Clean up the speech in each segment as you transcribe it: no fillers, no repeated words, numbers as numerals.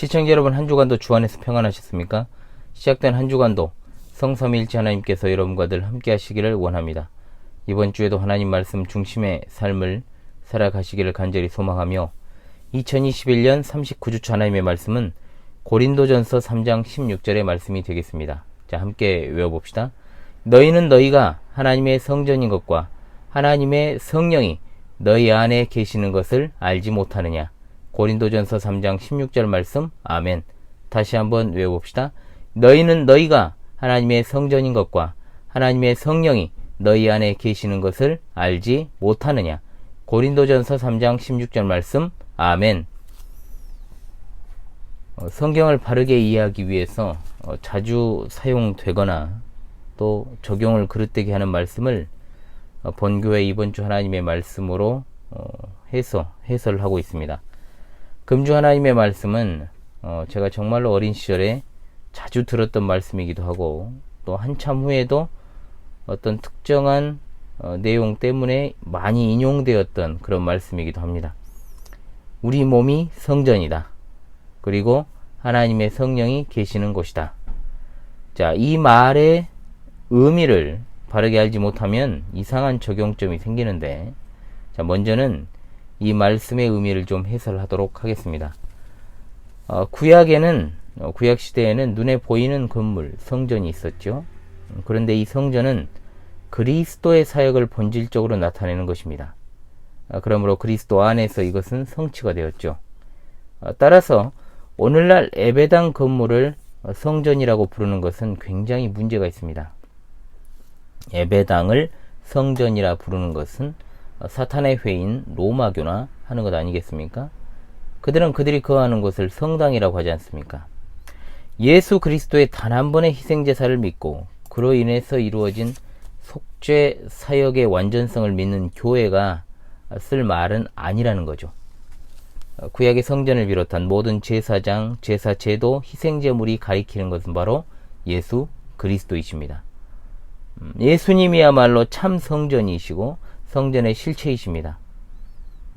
시청자 여러분, 한 주간도 주 안에서 평안하셨습니까? 시작된 한 주간도 성삼위일체 하나님께서 여러분과 늘 함께 하시기를 원합니다. 이번 주에도 하나님 말씀 중심의 삶을 살아가시기를 간절히 소망하며 2021년 39주차 하나님의 말씀은 고린도전서 3장 16절의 말씀이 되겠습니다. 자, 함께 외워봅시다. 너희는 너희가 하나님의 성전인 것과 하나님의 성령이 너희 안에 계시는 것을 알지 못하느냐. 고린도전서 3장 16절 말씀. 아멘. 다시 한번 외워봅시다. 너희는 너희가 하나님의 성전인 것과 하나님의 성령이 너희 안에 계시는 것을 알지 못하느냐. 고린도전서 3장 16절 말씀. 아멘. 성경을 바르게 이해하기 위해서 자주 사용되거나 또 적용을 그릇되게 하는 말씀을 본교회 이번 주 하나님의 말씀으로 해설을 하고 있습니다. 금주 하나님의 말씀은 제가 정말로 어린 시절에 자주 들었던 말씀이기도 하고 또 한참 후에도 어떤 특정한 내용 때문에 많이 인용되었던 그런 말씀이기도 합니다. 우리 몸이 성전이다. 그리고 하나님의 성령이 계시는 곳이다. 자, 이 말의 의미를 바르게 알지 못하면 이상한 적용점이 생기는데, 자, 먼저는 이 말씀의 의미를 좀 해설하도록 하겠습니다. 구약에는, 구약시대에는 눈에 보이는 건물, 성전이 있었죠. 그런데 이 성전은 그리스도의 사역을 본질적으로 나타내는 것입니다. 그러므로 그리스도 안에서 이것은 성취가 되었죠. 따라서 오늘날 예배당 건물을 성전이라고 부르는 것은 굉장히 문제가 있습니다. 예배당을 성전이라 부르는 것은 사탄의 회인 로마교나 하는 것 아니겠습니까? 그들은 그들이 거하는 곳을 성당이라고 하지 않습니까? 예수 그리스도의 단 한 번의 희생제사를 믿고 그로 인해서 이루어진 속죄 사역의 완전성을 믿는 교회가 쓸 말은 아니라는 거죠. 구약의 성전을 비롯한 모든 제사장, 제사제도, 희생제물이 가리키는 것은 바로 예수 그리스도이십니다. 예수님이야말로 참 성전이시고 성전의 실체이십니다.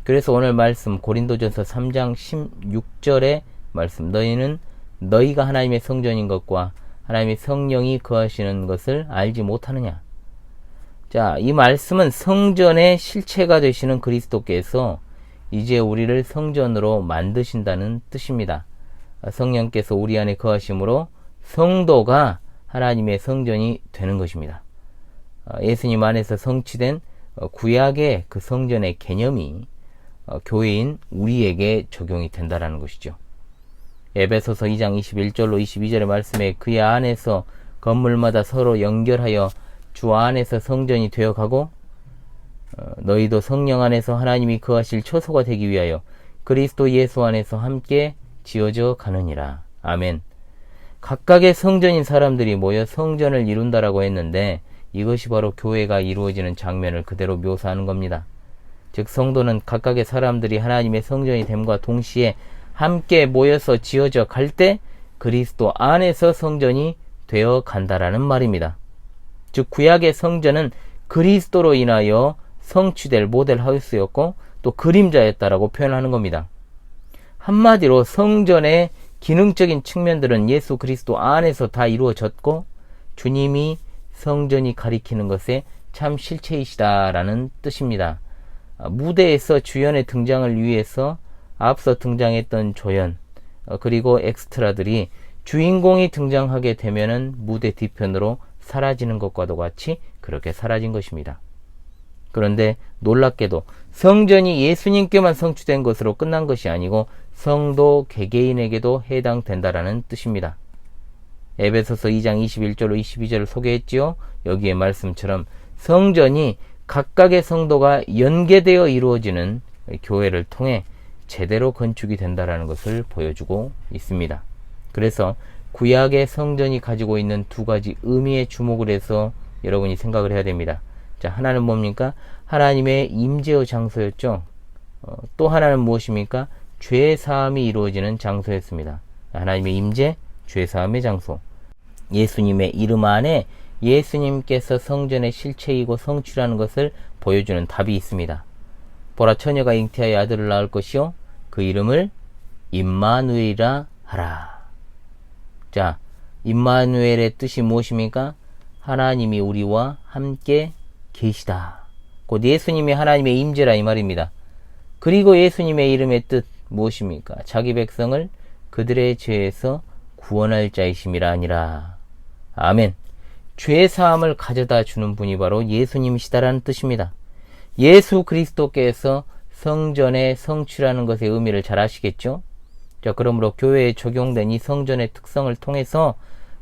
그래서 오늘 말씀 고린도전서 3장 16절의 말씀, 너희는 너희가 하나님의 성전인 것과 하나님의 성령이 거하시는 것을 알지 못하느냐. 자, 이 말씀은 성전의 실체가 되시는 그리스도께서 이제 우리를 성전으로 만드신다는 뜻입니다. 성령께서 우리 안에 거하심으로 성도가 하나님의 성전이 되는 것입니다. 예수님 안에서 성취된 구약의 그 성전의 개념이 교회인 우리에게 적용이 된다는 것이죠. 에베소서 2장 21절로 22절의 말씀에 그의 안에서 건물마다 서로 연결하여 주 안에서 성전이 되어가고 너희도 성령 안에서 하나님이 거하실 처소가 되기 위하여 그리스도 예수 안에서 함께 지어져 가느니라. 아멘. 각각의 성전인 사람들이 모여 성전을 이룬다라고 했는데 이것이 바로 교회가 이루어지는 장면을 그대로 묘사하는 겁니다. 즉 성도는 각각의 사람들이 하나님의 성전이 됨과 동시에 함께 모여서 지어져 갈 때 그리스도 안에서 성전이 되어 간다라는 말입니다. 즉 구약의 성전은 그리스도로 인하여 성취될 모델 하우스였고 또 그림자였다라고 표현하는 겁니다. 한마디로 성전의 기능적인 측면들은 예수 그리스도 안에서 다 이루어졌고 주님이 성전이 가리키는 것의 참 실체이시다라는 뜻입니다. 무대에서 주연의 등장을 위해서 앞서 등장했던 조연 그리고 엑스트라들이 주인공이 등장하게 되면은 무대 뒤편으로 사라지는 것과도 같이 그렇게 사라진 것입니다. 그런데 놀랍게도 성전이 예수님께만 성취된 것으로 끝난 것이 아니고 성도 개개인에게도 해당된다라는 뜻입니다. 에베소서 2장 21절로 22절을 소개했지요. 여기에 말씀처럼 성전이 각각의 성도가 연계되어 이루어지는 교회를 통해 제대로 건축이 된다라는 것을 보여주고 있습니다. 그래서 구약의 성전이 가지고 있는 두 가지 의미에 주목을 해서 여러분이 생각을 해야 됩니다. 자, 하나는 뭡니까? 하나님의 임재의 장소였죠. 또 하나는 무엇입니까? 죄사함이 이루어지는 장소였습니다. 하나님의 임재, 죄사함의 장소. 예수님의 이름 안에 예수님께서 성전의 실체이고 성취라는 것을 보여주는 답이 있습니다. 보라 처녀가 잉태하여 아들을 낳을 것이요 그 이름을 임마누엘이라 하라. 자, 임마누엘의 뜻이 무엇입니까? 하나님이 우리와 함께 계시다. 곧 예수님이 하나님의 임재라 이 말입니다. 그리고 예수님의 이름의 뜻 무엇입니까? 자기 백성을 그들의 죄에서 구원할 자이심이라 아니라. 아멘. 죄 사함을 가져다 주는 분이 바로 예수님이시다라는 뜻입니다. 예수 그리스도께서 성전의 성취라는 것의 의미를 잘 아시겠죠? 자, 그러므로 교회에 적용된 이 성전의 특성을 통해서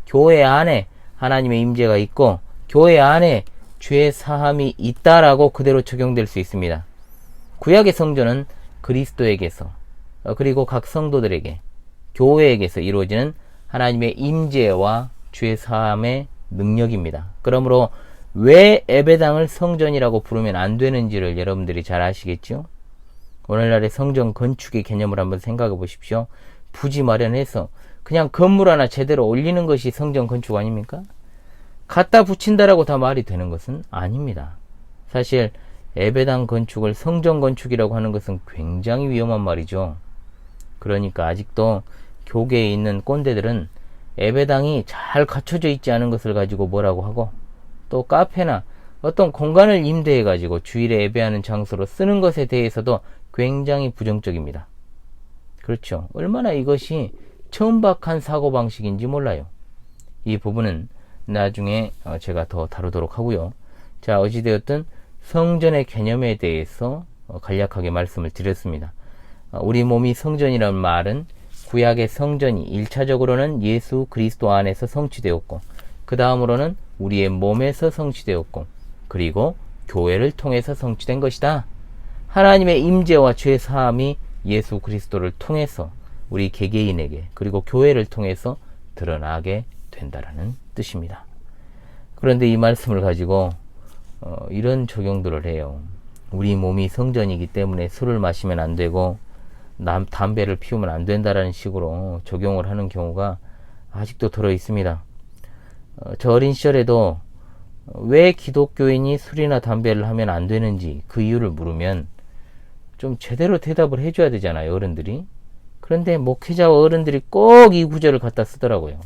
교회 안에 하나님의 임재가 있고 교회 안에 죄 사함이 있다라고 그대로 적용될 수 있습니다. 구약의 성전은 그리스도에게서 그리고 각 성도들에게 교회에게서 이루어지는 하나님의 임재와 죄 사함의 능력입니다. 그러므로 왜 예배당을 성전이라고 부르면 안 되는지를 여러분들이 잘 아시겠죠? 오늘날의 성전 건축의 개념을 한번 생각해 보십시오. 부지 마련해서 그냥 건물 하나 제대로 올리는 것이 성전 건축 아닙니까? 갖다 붙인다라고 다 말이 되는 것은 아닙니다. 사실 예배당 건축을 성전 건축이라고 하는 것은 굉장히 위험한 말이죠. 그러니까 아직도 교계에 있는 꼰대들은 예배당이 잘 갖춰져 있지 않은 것을 가지고 뭐라고 하고 또 카페나 어떤 공간을 임대해 가지고 주일에 예배하는 장소로 쓰는 것에 대해서도 굉장히 부정적입니다. 그렇죠. 얼마나 이것이 천박한 사고방식인지 몰라요. 이 부분은 나중에 제가 더 다루도록 하고요. 자, 어찌되었든 성전의 개념에 대해서 간략하게 말씀을 드렸습니다. 우리 몸이 성전이라는 말은 구약의 성전이 1차적으로는 예수 그리스도 안에서 성취되었고 그 다음으로는 우리의 몸에서 성취되었고 그리고 교회를 통해서 성취된 것이다. 하나님의 임재와 죄 사함이 예수 그리스도를 통해서 우리 개개인에게 그리고 교회를 통해서 드러나게 된다라는 뜻입니다. 그런데 이 말씀을 가지고 이런 적용들을 해요. 우리 몸이 성전이기 때문에 술을 마시면 안 되고 담배를 피우면 안 된다라는 식으로 적용을 하는 경우가 아직도 들어 있습니다. 저 어린 시절에도 왜 기독교인이 술이나 담배를 하면 안 되는지 그 이유를 물으면 좀 제대로 대답을 해줘야 되잖아요, 어른들이. 그런데 목회자와 어른들이 꼭 이 구절을 갖다 쓰더라고요.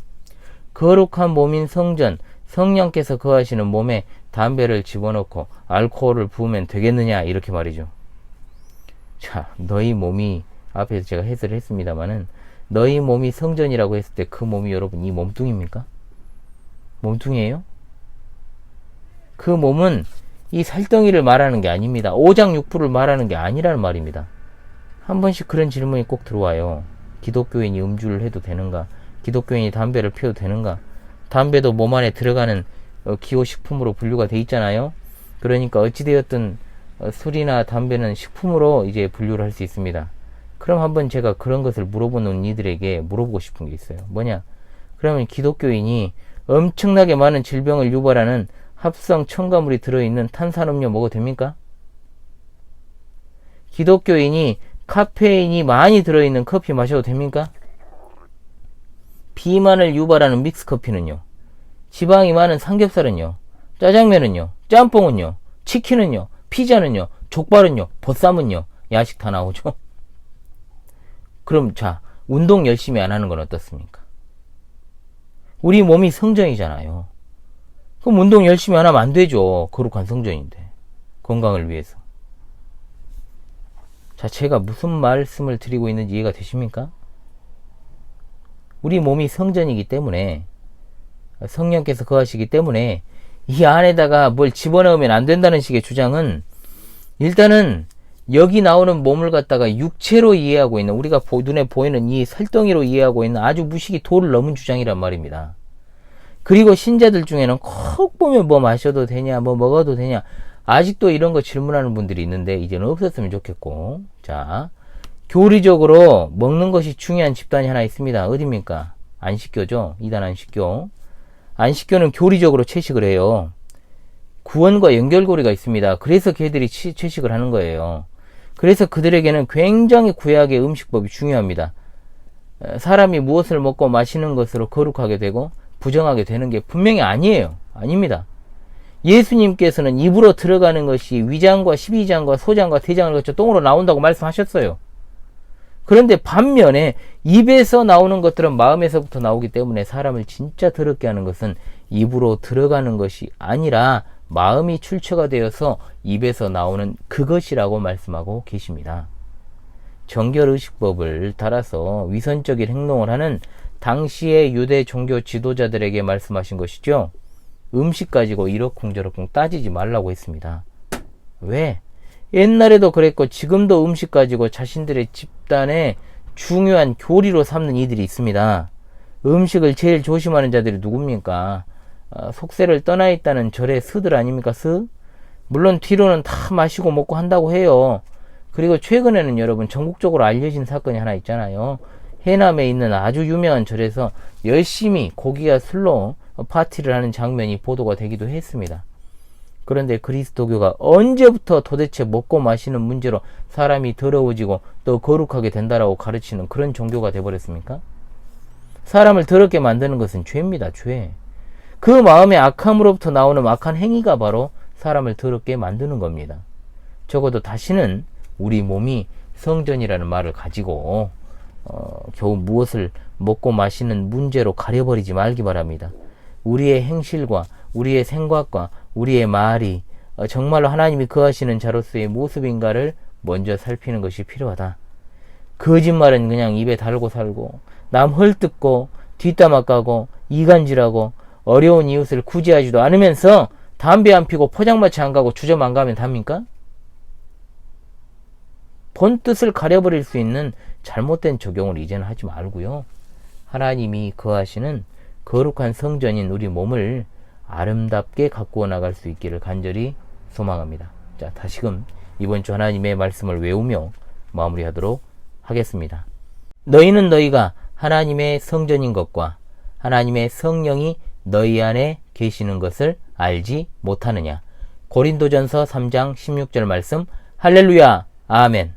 거룩한 몸인 성전, 성령께서 거하시는 몸에 담배를 집어넣고 알코올을 부으면 되겠느냐, 이렇게 말이죠. 자, 너희 몸이, 앞에서 제가 해설을 했습니다마는 너희 몸이 성전이라고 했을 때 그 몸이 여러분 이 몸뚱입니까? 몸뚱이에요? 그 몸은 이 살덩이를 말하는 게 아닙니다. 오장육부를 말하는 게 아니라는 말입니다. 한 번씩 그런 질문이 꼭 들어와요. 기독교인이 음주를 해도 되는가? 기독교인이 담배를 피워도 되는가? 담배도 몸 안에 들어가는 기호식품으로 분류가 돼 있잖아요. 그러니까 어찌되었든 술이나 담배는 식품으로 이제 분류를 할 수 있습니다. 그럼 한번 제가 그런 것을 물어보는 이들에게 물어보고 싶은 게 있어요. 뭐냐? 그러면 기독교인이 엄청나게 많은 질병을 유발하는 합성 첨가물이 들어있는 탄산음료 먹어도 됩니까? 기독교인이 카페인이 많이 들어있는 커피 마셔도 됩니까? 비만을 유발하는 믹스커피는요? 지방이 많은 삼겹살은요? 짜장면은요? 짬뽕은요? 치킨은요? 피자는요? 족발은요? 보쌈은요? 야식 다 나오죠? 그럼 자, 운동 열심히 안 하는 건 어떻습니까? 우리 몸이 성전이잖아요. 그럼 운동 열심히 안 하면 안 되죠. 거룩한 성전인데. 건강을 위해서. 자, 제가 무슨 말씀을 드리고 있는지 이해가 되십니까? 우리 몸이 성전이기 때문에, 성령께서 거하시기 때문에 이 안에다가 뭘 집어넣으면 안 된다는 식의 주장은 일단은 여기 나오는 몸을 갖다가 육체로 이해하고 있는, 우리가 눈에 보이는 이 살덩이로 이해하고 있는 아주 무식이 도를 넘은 주장이란 말입니다. 그리고 신자들 중에는 콕 보면 뭐 마셔도 되냐, 뭐 먹어도 되냐, 아직도 이런 거 질문하는 분들이 있는데 이제는 없었으면 좋겠고. 자, 교리적으로 먹는 것이 중요한 집단이 하나 있습니다. 어디입니까? 안식교죠. 이단 안식교. 안식교는 교리적으로 채식을 해요. 구원과 연결고리가 있습니다. 그래서 걔들이 채식을 하는 거예요. 그래서 그들에게는 굉장히 구약의 음식법이 중요합니다. 사람이 무엇을 먹고 마시는 것으로 거룩하게 되고 부정하게 되는 게 분명히 아니에요. 아닙니다. 예수님께서는 입으로 들어가는 것이 위장과 십이장과 소장과 대장을 거쳐 똥으로 나온다고 말씀하셨어요. 그런데 반면에 입에서 나오는 것들은 마음에서부터 나오기 때문에 사람을 진짜 더럽게 하는 것은 입으로 들어가는 것이 아니라 마음이 출처가 되어서 입에서 나오는 그것이라고 말씀하고 계십니다. 정결의식법을 따라서 위선적인 행동을 하는 당시의 유대 종교 지도자들에게 말씀하신 것이죠. 음식 가지고 이러쿵저러쿵 따지지 말라고 했습니다. 왜? 옛날에도 그랬고 지금도 음식 가지고 자신들의 집단의 중요한 교리로 삼는 이들이 있습니다. 음식을 제일 조심하는 자들이 누굽니까? 속세를 떠나 있다는 절의 스들 아닙니까? 스? 물론 뒤로는 다 마시고 먹고 한다고 해요. 그리고 최근에는 여러분 전국적으로 알려진 사건이 하나 있잖아요. 해남에 있는 아주 유명한 절에서 열심히 고기와 술로 파티를 하는 장면이 보도가 되기도 했습니다. 그런데 그리스도교가 언제부터 도대체 먹고 마시는 문제로 사람이 더러워지고 또 거룩하게 된다라고 가르치는 그런 종교가 되어버렸습니까? 사람을 더럽게 만드는 것은 죄입니다. 죄. 그 마음의 악함으로부터 나오는 악한 행위가 바로 사람을 더럽게 만드는 겁니다. 적어도 다시는 우리 몸이 성전이라는 말을 가지고 겨우 무엇을 먹고 마시는 문제로 가려버리지 말기 바랍니다. 우리의 행실과 우리의 생각과 우리의 말이 정말로 하나님이 거하시는 자로서의 모습인가를 먼저 살피는 것이 필요하다. 거짓말은 그냥 입에 달고 살고 남 헐뜯고 뒷담화 까고 이간질하고 어려운 이웃을 구제하지도 않으면서 담배 안 피고 포장마차 안 가고 주점 안 가면 답니까? 본 뜻을 가려버릴 수 있는 잘못된 적용을 이제는 하지 말고요. 하나님이 거하시는 거룩한 성전인 우리 몸을 아름답게 가꾸어 나갈 수 있기를 간절히 소망합니다. 자, 다시금 이번 주 하나님의 말씀을 외우며 마무리하도록 하겠습니다. 너희는 너희가 하나님의 성전인 것과 하나님의 성령이 너희 안에 계시는 것을 알지 못하느냐. 고린도전서 3장 16절 말씀. 할렐루야. 아멘.